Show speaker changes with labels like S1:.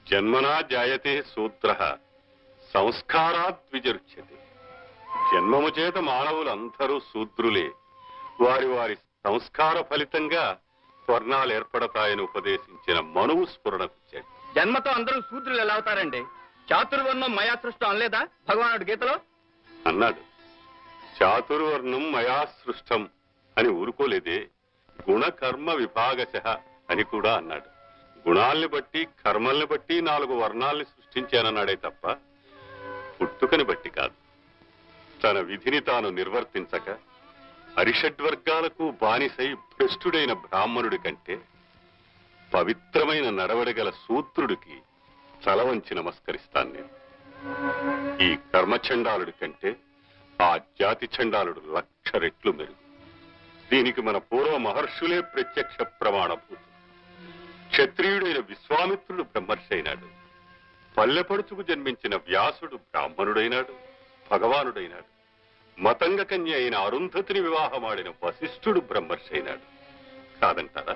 S1: జన్మనా జాయతే శూద్రః సంస్కారాత్ విజృచ్యతే. జన్మము చేత మానవులందరూ శూద్రులే. వారి వారి సంస్కార ఫలితంగా వర్ణాలు ఏర్పడతాయని ఉపదేశించిన మనువు స్ఫురణకొచ్చాడు.
S2: జన్మతో అందరూ శూద్రులు ఎలా అవుతారండి? చాతుర్వర్ణం మయా సృష్టం అనలేదా భగవానుడు గీతలో?
S1: అన్నాడు. చాతుర్వర్ణం మయా సృష్టం అని ఊరుకోలేదే, గుణకర్మ విభాగశః అని కూడా అన్నాడు. గుణాల్ని బట్టి కర్మల్ని బట్టి 4 వర్ణాల్ని సృష్టించానన్నాడే తప్ప పుట్టుకని బట్టి కాదు. తన విధిని తాను నిర్వర్తించక అరిషడ్వర్గాలకు బానిసై భ్రష్టుడైన బ్రాహ్మణుడి కంటే పవిత్రమైన నడవడిగల శూద్రుడికి తల వంచి నమస్కరిస్తాను నేను. ఈ కర్మచండాలుడి కంటే ఆ జాతి చండాలుడు 1,00,000 రెట్లు మెరుగు. దీనికి మన పూర్వ మహర్షులే ప్రత్యక్ష ప్రమాణభూతులు. క్షత్రియుడైన విశ్వామిత్రుడు బ్రహ్మర్షి అయినాడు. పల్లెపడుచుకు జన్మించిన వ్యాసుడు బ్రాహ్మణుడైనాడు, భగవానుడైనాడు. మతంగ కన్య అయిన అరుంధతిని వివాహమాడిన వశిష్ఠుడు బ్రహ్మర్షి అయినాడు. కాదంటారా?